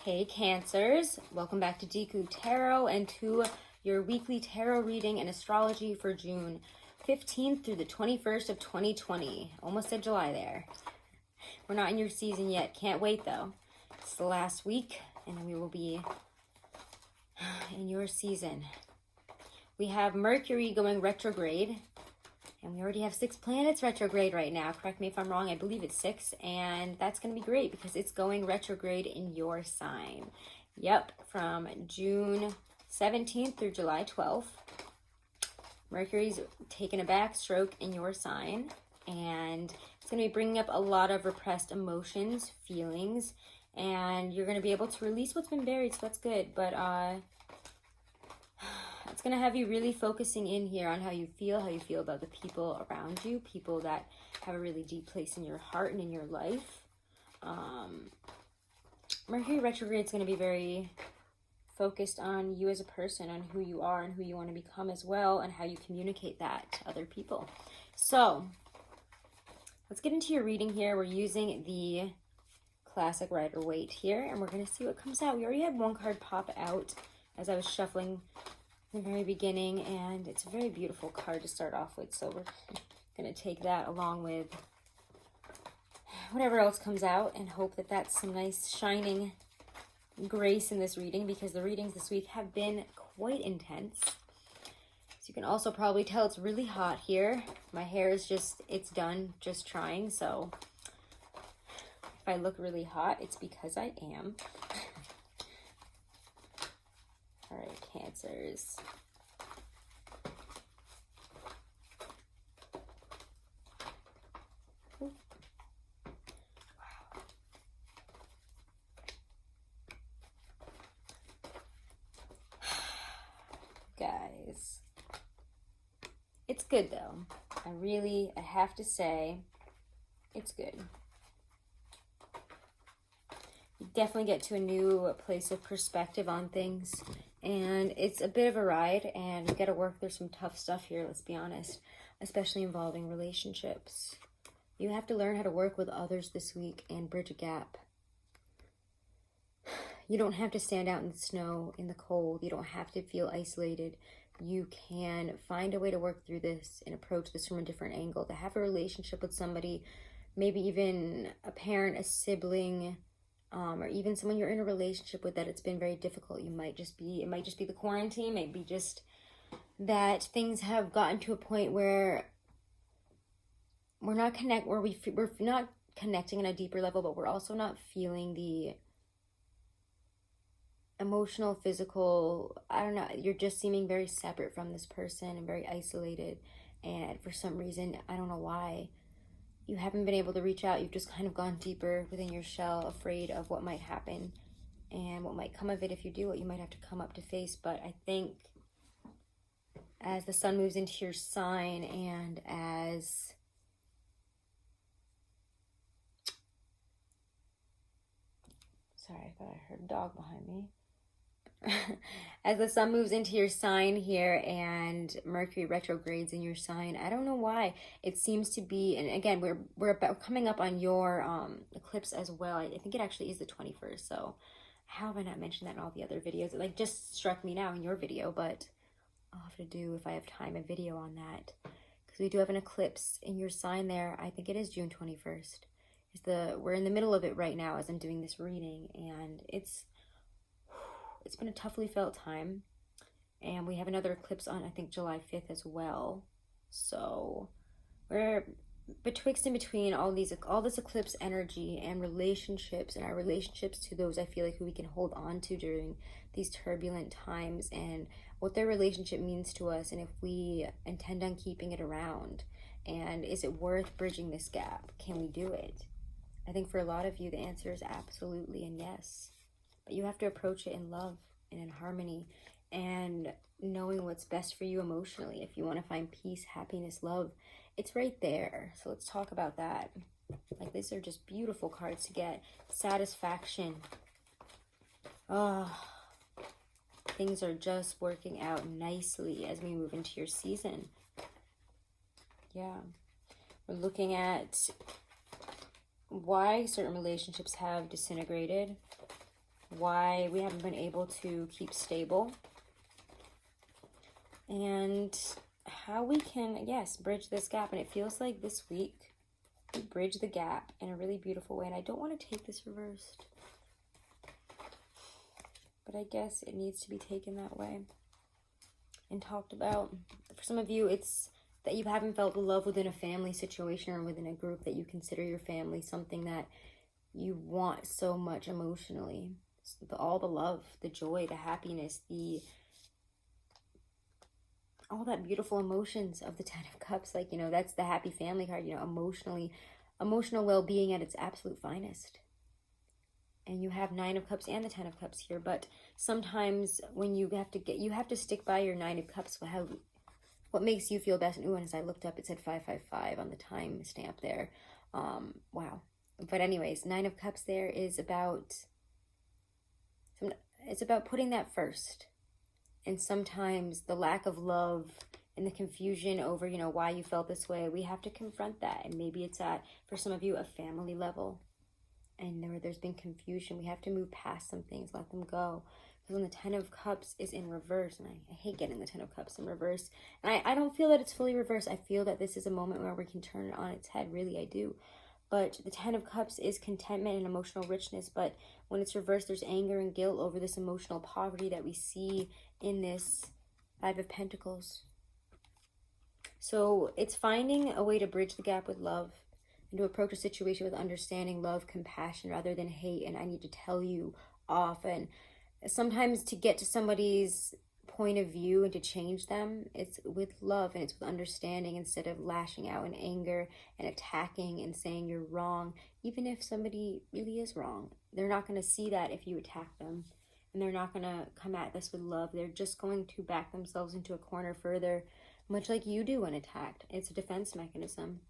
Hey Cancers, welcome back to Deku Tarot and to your weekly tarot reading and astrology for June 15th through the 21st of 2020. Almost said July there. We're not in your season yet. Can't wait though. It's the last week and then we will be in your season. We have Mercury going retrograde. And we already have 6 planets retrograde right now. Correct me if I'm wrong. I believe it's 6. And that's going to be great because it's going retrograde in your sign. Yep, from June 17th through July 12th. Mercury's taking a backstroke in your sign. And it's going to be bringing up a lot of repressed emotions, feelings. And you're going to be able to release what's been buried, so that's good. But it's going to have you really focusing in here on how you feel about the people around you, people that have a really deep place in your heart and in your life. Mercury retrograde is going to be very focused on you as a person, on who you are and who you want to become as well, and how you communicate that to other people. So let's get into your reading here. We're using the classic Rider-Waite here, and we're going to see what comes out. We already had one card pop out as I was shuffling in the very beginning, and it's a very beautiful card to start off with, so we're going to take that along with whatever else comes out and hope that that's some nice shining grace in this reading, because the readings this week have been quite intense. So you can also probably tell it's really hot here. My hair is just, it's done just trying, so if I look really hot, it's because I am. All right, Cancers. Ooh. Wow. Guys, it's good though. I have to say, it's good. You definitely get to a new place of perspective on things. And it's a bit of a ride, and you got to work through some tough stuff here, let's be honest, especially involving relationships. You have to learn how to work with others this week and bridge a gap. You don't have to stand out in the snow, in the cold. You don't have to feel isolated. You can find a way to work through this and approach this from a different angle. To have a relationship with somebody, maybe even a parent, a sibling, or even someone you're in a relationship with that it's been very difficult. It might just be the quarantine, maybe just that things have gotten to a point where we're not connecting on a deeper level, but we're also not feeling the emotional, physical, I don't know, you're just seeming very separate from this person and very isolated, and for some reason, I don't know why, you haven't been able to reach out. You've just kind of gone deeper within your shell, afraid of what might happen and what might come of it if you do, what you might have to come up to face. But I think as the sun moves into your sign, and as sorry, I thought I heard a dog behind me. As the sun moves into your sign here and Mercury retrogrades in your sign, I don't know why it seems to be, and again, we're coming up on your eclipse as well. I think it actually is the 21st, so how have I not mentioned that in all the other videos? It just struck me now in your video, but I'll have to do, if I have time, a video on that, because we do have an eclipse in your sign there. I think it is June 21st. We're in the middle of it right now as I'm doing this reading, and it's been a toughly felt time, and we have another eclipse on, I think, July 5th as well. So we're betwixt and between all this eclipse energy and relationships, and our relationships to those I feel like who we can hold on to during these turbulent times, and what their relationship means to us, and if we intend on keeping it around, and is it worth bridging this gap? Can we do it? I think for a lot of you, the answer is absolutely and yes. But you have to approach it in love and in harmony and knowing what's best for you emotionally. If you want to find peace, happiness, love, it's right there. So let's talk about that. Like, these are just beautiful cards to get. Satisfaction. Oh, things are just working out nicely as we move into your season. Yeah. We're looking at why certain relationships have disintegrated. why we haven't been able to keep stable, and how we can, yes, bridge this gap. And it feels like this week we bridge the gap in a really beautiful way. And I don't want to take this reversed, but I guess it needs to be taken that way and talked about. For some of you, it's that you haven't felt the love within a family situation or within a group that you consider your family, something that you want so much emotionally. All the love, the joy, the happiness, all that beautiful emotions of the Ten of Cups. Like, you know, that's the happy family card, you know, emotional well-being at its absolute finest. And you have Nine of Cups and the Ten of Cups here. But sometimes when you have to stick by your Nine of Cups. What makes you feel best? And as I looked up, it said 555 on the time stamp there. Wow. But anyways, Nine of Cups there is about, it's about putting that first. And sometimes the lack of love and the confusion over, you know, why you felt this way, we have to confront that. And maybe it's at, for some of you, a family level. And there's been confusion. We have to move past some things, let them go. Because when the Ten of Cups is in reverse, and I hate getting the Ten of Cups in reverse, and I don't feel that it's fully reversed. I feel that this is a moment where we can turn it on its head, really, I do. But the Ten of Cups is contentment and emotional richness, but when it's reversed, there's anger and guilt over this emotional poverty that we see in this Five of Pentacles. So it's finding a way to bridge the gap with love, and to approach a situation with understanding, love, compassion, rather than hate, and I need to tell you off. And sometimes to get to somebody's point of view and to change them, it's with love and it's with understanding, instead of lashing out in anger and attacking and saying you're wrong. Even if somebody really is wrong, they're not going to see that if you attack them, and they're not going to come at this with love. They're just going to back themselves into a corner further, much like you do when attacked. It's a defense mechanism.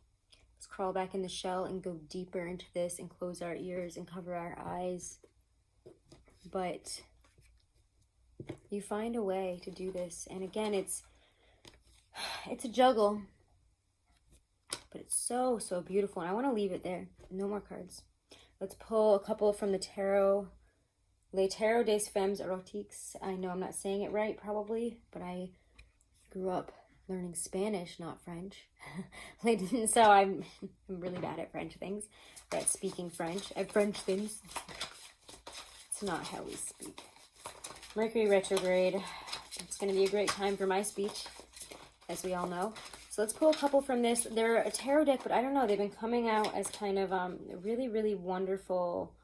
Let's crawl back in the shell and go deeper into this and close our ears and cover our eyes. But you find a way to do this. And again, it's a juggle, but it's so, so beautiful. And I want to leave it there. No more cards. Let's pull a couple from the tarot. Les Tarot des Femmes Erotiques. I know I'm not saying it right, probably, but I grew up learning Spanish, not French. So I'm really bad at French things, at speaking French, at French things. It's not how we speak. Mercury retrograde. It's going to be a great time for my speech, as we all know. So let's pull a couple from this. They're a tarot deck, but I don't know. They've been coming out as kind of really, really wonderful,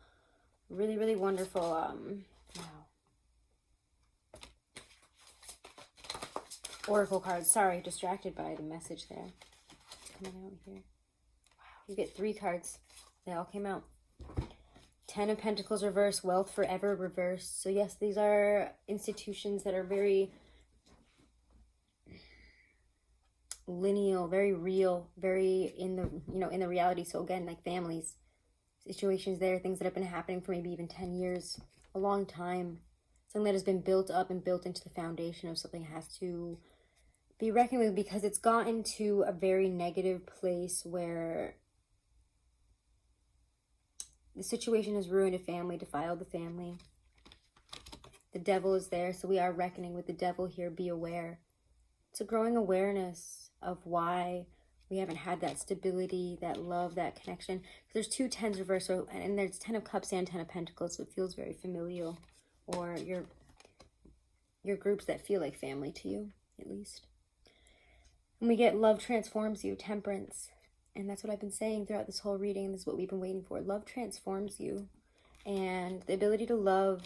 wow. Oracle cards. Sorry, distracted by the message there. It's coming out here. Wow, you get 3 cards. They all came out. 10 of Pentacles reverse, wealth forever reverse. So yes, these are institutions that are very lineal, very real, very in the, you know, in the reality. So again, like families, situations there, things that have been happening for maybe even 10 years, a long time. Something that has been built up and built into the foundation of something has to be reckoned with, because it's gotten to a very negative place where the situation has ruined a family, defiled the family. The devil is there, so we are reckoning with the devil here. Be aware. It's a growing awareness of why we haven't had that stability, that love, that connection. There's 2 tens reversed, so, and there's 10 of Cups and 10 of Pentacles, so it feels very familial, or your groups that feel like family to you, at least. And we get love transforms you, Temperance. And that's what I've been saying throughout this whole reading. This is what we've been waiting for. Love transforms you. And the ability to love,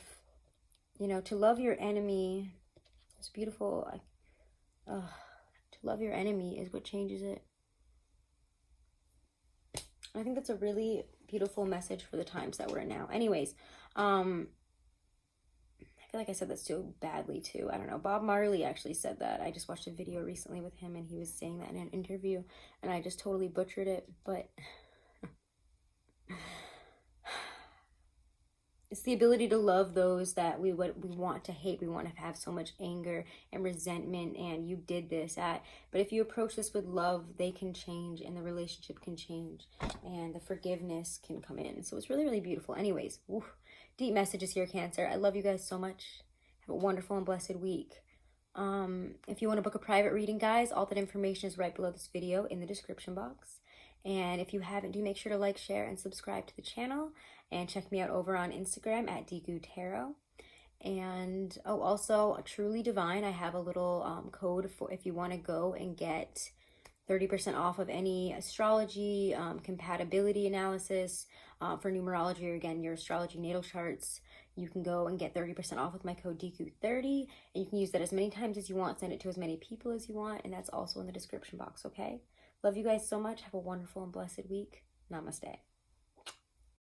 you know, to love your enemy is beautiful. To love your enemy is what changes it. I think that's a really beautiful message for the times that we're in now. Anyways, I feel like I said that so badly too. I don't know. Bob Marley actually said that. I just watched a video recently with him and he was saying that in an interview and I just totally butchered it. But it's the ability to love those that we want to hate. We want to have so much anger and resentment and you did this at. But if you approach this with love, they can change and the relationship can change and the forgiveness can come in. So it's really, really beautiful. Anyways, deep messages here, Cancer. I love you guys so much. Have a wonderful and blessed week. If you want to book a private reading, guys, all that information is right below this video in the description box. And if you haven't, do make sure to like, share, and subscribe to the channel. And check me out over on Instagram at Deku Tarot. And also Truly Divine, I have a little code for if you want to go and get 30% off of any astrology, compatibility analysis, for numerology, or again, your astrology natal charts. You can go and get 30% off with my code DEKU30, and you can use that as many times as you want, send it to as many people as you want, and that's also in the description box, okay? Love you guys so much. Have a wonderful and blessed week. Namaste.